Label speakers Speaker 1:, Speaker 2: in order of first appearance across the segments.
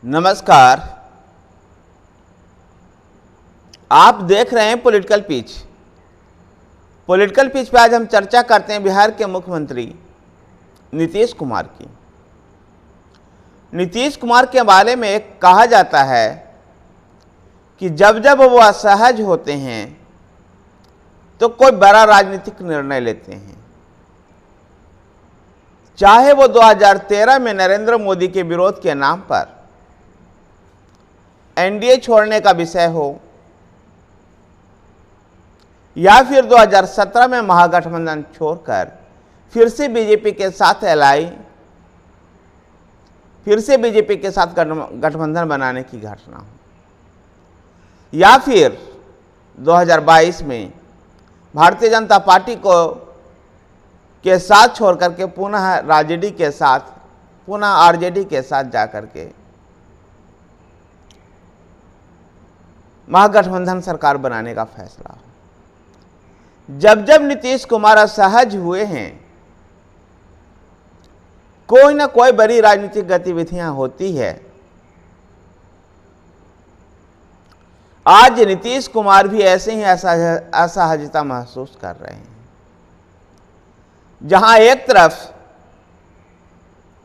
Speaker 1: नमस्कार। आप देख रहे हैं पॉलिटिकल पिच। पॉलिटिकल पिच पे आज हम चर्चा करते हैं बिहार के मुख्यमंत्री नीतीश कुमार की। नीतीश कुमार के बारे में एक कहा जाता है कि जब जब वो असहज होते हैं तो कोई बड़ा राजनीतिक निर्णय लेते हैं। चाहे वो 2013 में नरेंद्र मोदी के विरोध के नाम पर एनडीए छोड़ने का विषय हो, या फिर 2017 में महागठबंधन छोड़कर फिर से बीजेपी के साथ गठबंधन बनाने की घटना हो, या फिर 2022 में भारतीय जनता पार्टी के साथ छोड़कर के पुनः आरजेडी के साथ जाकर के महागठबंधन सरकार बनाने का फैसला हो। जब जब नीतीश कुमार असहज हुए हैं, कोई ना कोई बड़ी राजनीतिक गतिविधियां होती है। आज नीतीश कुमार भी ऐसे ही असहजता महसूस कर रहे हैं। जहां एक तरफ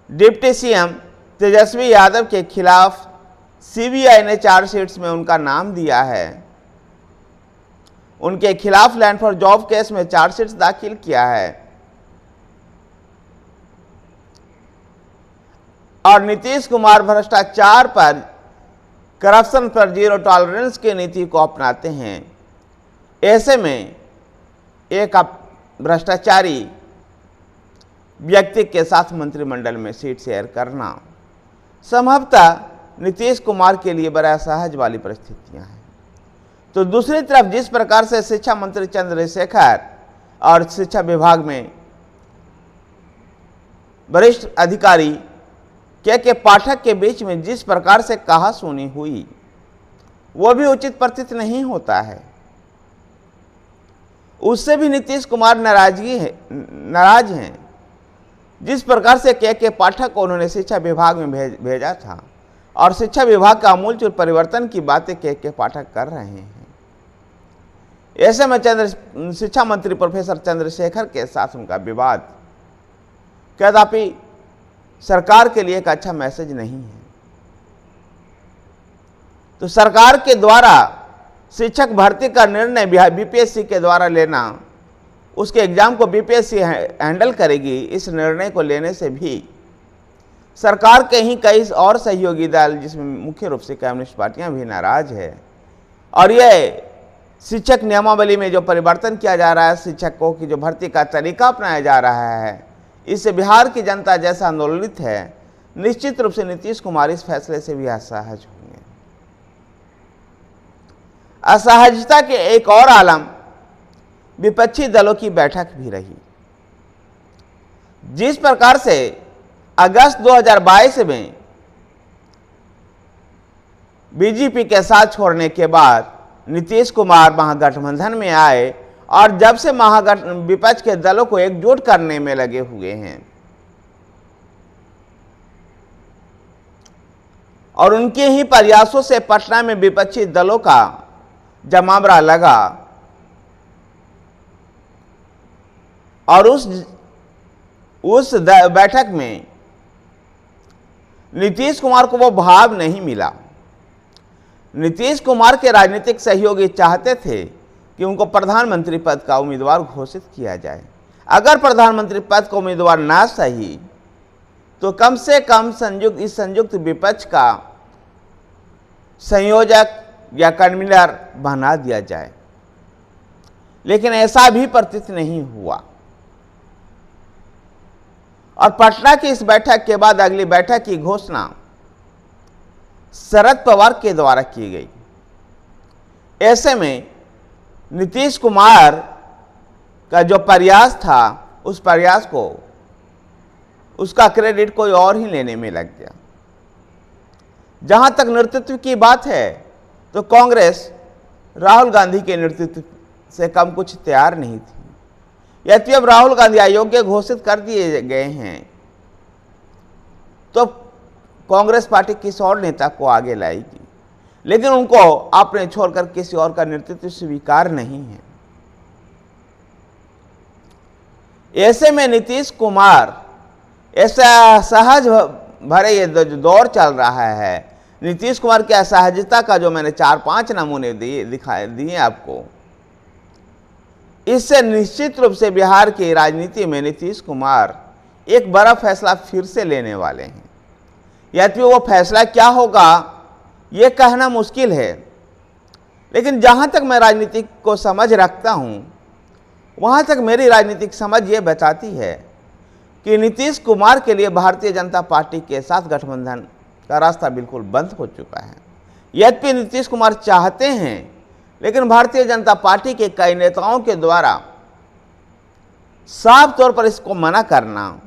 Speaker 1: डिप्टी सीएम तेजस्वी यादव के खिलाफ सीबीआई ने चार्जशीट्स में उनका नाम दिया है, उनके खिलाफ लैंड फॉर जॉब केस में चार्जशीट्स दाखिल किया है, और नीतीश कुमार भ्रष्टाचार पर, करप्शन पर जीरो टॉलरेंस की नीति को अपनाते हैं। ऐसे में एक भ्रष्टाचारी व्यक्ति के साथ मंत्रिमंडल में सीट शेयर करना संभवतः नीतीश कुमार के लिए बड़ा असहज वाली परिस्थितियां हैं। तो दूसरी तरफ जिस प्रकार से शिक्षा मंत्री चंद्रशेखर और शिक्षा विभाग में वरिष्ठ अधिकारी के पाठक के बीच में जिस प्रकार से कहासुनी हुई, वो भी उचित प्रतीत नहीं होता है। उससे भी नीतीश कुमार नाराज हैं। जिस प्रकार से के पाठक को उन्होंने शिक्षा विभाग में भेजा था और शिक्षा विभाग का आमूलचूल परिवर्तन की बातें के पाठक कर रहे हैं। ऐसे में शिक्षा मंत्री प्रोफेसर चंद्रशेखर के साथ उनका विवाद कदापि सरकार के लिए एक अच्छा मैसेज नहीं है। तो सरकार के द्वारा शिक्षक भर्ती का निर्णय बीपीएससी के द्वारा लेना, उसके एग्जाम को बीपीएससी हैंडल करेगी, इस निर्णय को लेने से भी सरकार के ही कई और सहयोगी दल, जिसमें मुख्य रूप से कम्युनिस्ट पार्टियां भी नाराज है। और ये शिक्षक नियमावली में जो परिवर्तन किया जा रहा है, शिक्षकों की जो भर्ती का तरीका अपनाया जा रहा है, इससे बिहार की जनता जैसा आंदोलित है, निश्चित रूप से नीतीश कुमार इस फैसले से भी असहज होंगे। असहजता के एक और आलम विपक्षी दलों की बैठक भी रही। जिस प्रकार से अगस्त 2022 में बीजेपी के साथ छोड़ने के बाद नीतीश कुमार महागठबंधन में आए और जब से विपक्ष के दलों को एकजुट करने में लगे हुए हैं, और उनके ही प्रयासों से पटना में विपक्षी दलों का जमावड़ा लगा, और उस बैठक में नीतीश कुमार को वो भाव नहीं मिला। नीतीश कुमार के राजनीतिक सहयोगी चाहते थे कि उनको प्रधानमंत्री पद का उम्मीदवार घोषित किया जाए। अगर प्रधानमंत्री पद का उम्मीदवार ना सही तो कम से कम इस संयुक्त विपक्ष का संयोजक या कन्वीनर बना दिया जाए, लेकिन ऐसा भी प्रतीत नहीं हुआ। और पटना की इस बैठक के बाद अगली बैठक की घोषणा शरद पवार के द्वारा की गई। ऐसे में नीतीश कुमार का जो प्रयास था, उस प्रयास को, उसका क्रेडिट कोई और ही लेने में लग गया। जहां तक नेतृत्व की बात है तो कांग्रेस राहुल गांधी के नेतृत्व से कम कुछ तैयार नहीं थी। यदि अब राहुल गांधी अयोग्य घोषित कर दिए गए हैं तो कांग्रेस पार्टी किसी और नेता को आगे लाएगी, लेकिन उनको अपने छोड़कर किसी और का नेतृत्व स्वीकार नहीं है। ऐसे में नीतीश कुमार ऐसा सहज भरे ये जो दौर चल रहा है, नीतीश कुमार की असहजता का जो मैंने 4-5 नमूने दिए आपको, इससे निश्चित रूप से बिहार की राजनीति में नीतीश कुमार एक बड़ा फैसला फिर से लेने वाले हैं। यद्यपि वो फैसला क्या होगा ये कहना मुश्किल है, लेकिन जहाँ तक मैं राजनीति को समझ रखता हूँ, वहाँ तक मेरी राजनीतिक समझ ये बताती है कि नीतीश कुमार के लिए भारतीय जनता पार्टी के साथ गठबंधन का रास्ता बिल्कुल बंद हो चुका है। यद्यपि नीतीश कुमार चाहते हैं, लेकिन भारतीय जनता पार्टी के कई नेताओं के द्वारा साफ तौर पर इसको मना करना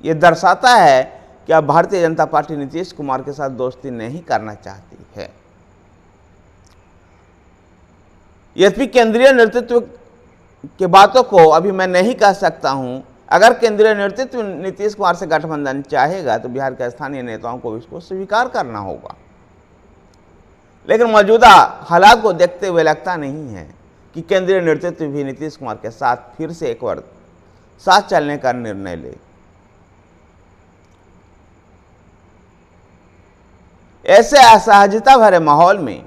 Speaker 1: ये दर्शाता है कि अब भारतीय जनता पार्टी नीतीश कुमार के साथ दोस्ती नहीं करना चाहती है। यद्यपि केंद्रीय नेतृत्व की बातों को अभी मैं नहीं कह सकता हूं, अगर केंद्रीय नेतृत्व नीतीश कुमार से गठबंधन चाहेगा तो बिहार के स्थानीय नेताओं को इसको स्वीकार करना होगा, लेकिन मौजूदा हालात को देखते हुए लगता नहीं है कि केंद्रीय नेतृत्व भी नीतीश कुमार के साथ फिर से एक बार साथ चलने का निर्णय ले। ऐसे असहजता भरे माहौल में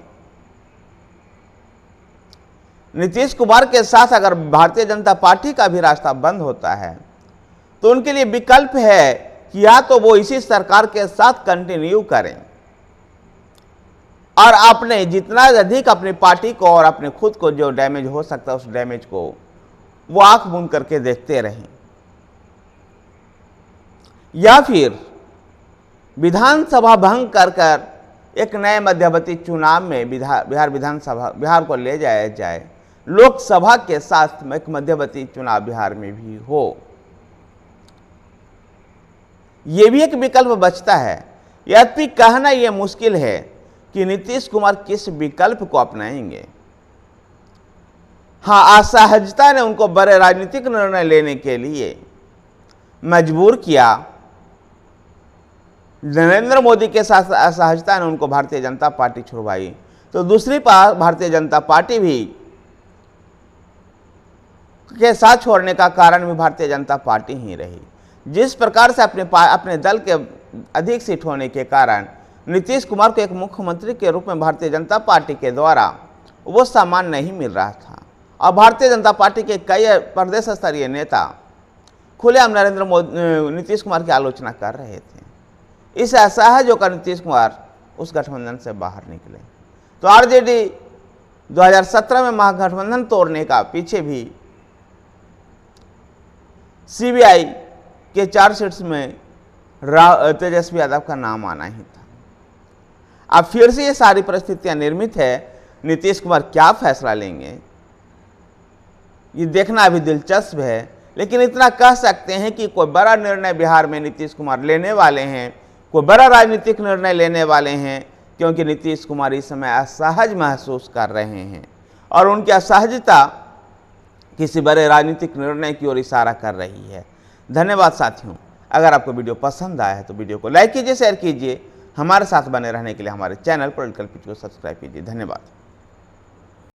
Speaker 1: नीतीश कुमार के साथ अगर भारतीय जनता पार्टी का भी रास्ता बंद होता है तो उनके लिए विकल्प है कि या तो वो इसी सरकार के साथ कंटिन्यू करें और अपने जितना अधिक अपनी पार्टी को और अपने खुद को जो डैमेज हो सकता है उस डैमेज को वो आंख मूंद करके देखते रहें, या फिर विधानसभा भंग कर एक नए मध्यवर्ती चुनाव में बिहार को ले जाया जाए, लोकसभा के साथ एक मध्यवर्ती चुनाव बिहार में भी हो। ये भी एक विकल्प बचता है। यद्यपि कहना यह मुश्किल है कि नीतीश कुमार किस विकल्प को अपनाएंगे। हाँ, असहजता ने उनको बड़े राजनीतिक निर्णय लेने के लिए मजबूर किया। नरेंद्र मोदी के साथ असहजता ने उनको भारतीय जनता पार्टी छुड़वाई, तो दूसरी पार भारतीय जनता पार्टी भी के साथ छोड़ने का कारण भी भारतीय जनता पार्टी ही रही। जिस प्रकार से अपने दल के अधिक सीट होने के कारण नीतीश कुमार को एक मुख्यमंत्री के रूप में भारतीय जनता पार्टी के द्वारा वो सम्मान नहीं मिल रहा था, और भारतीय जनता पार्टी के कई प्रदेश स्तरीय नेता खुलेआम नीतीश कुमार की आलोचना कर रहे थे। इस असहज होकर नीतीश कुमार उस गठबंधन से बाहर निकले। तो आरजेडी 2017 में महागठबंधन तोड़ने का पीछे भी सीबीआई के चार्जशीट्स में तेजस्वी यादव का नाम आना ही था। अब फिर से ये सारी परिस्थितियां निर्मित है। नीतीश कुमार क्या फैसला लेंगे ये देखना अभी दिलचस्प है, लेकिन इतना कह सकते हैं कि कोई बड़ा निर्णय बिहार में नीतीश कुमार लेने वाले हैं, कोई बड़ा राजनीतिक निर्णय लेने वाले हैं, क्योंकि नीतीश कुमार इस समय असहज महसूस कर रहे हैं और उनकी असहजता किसी बड़े राजनीतिक निर्णय की ओर इशारा कर रही है। धन्यवाद साथियों, अगर आपको वीडियो पसंद आया है तो वीडियो को लाइक कीजिए, शेयर कीजिए। हमारे साथ बने रहने के लिए हमारे चैनल पॉलिटिकल पिच को सब्सक्राइब कीजिए। धन्यवाद।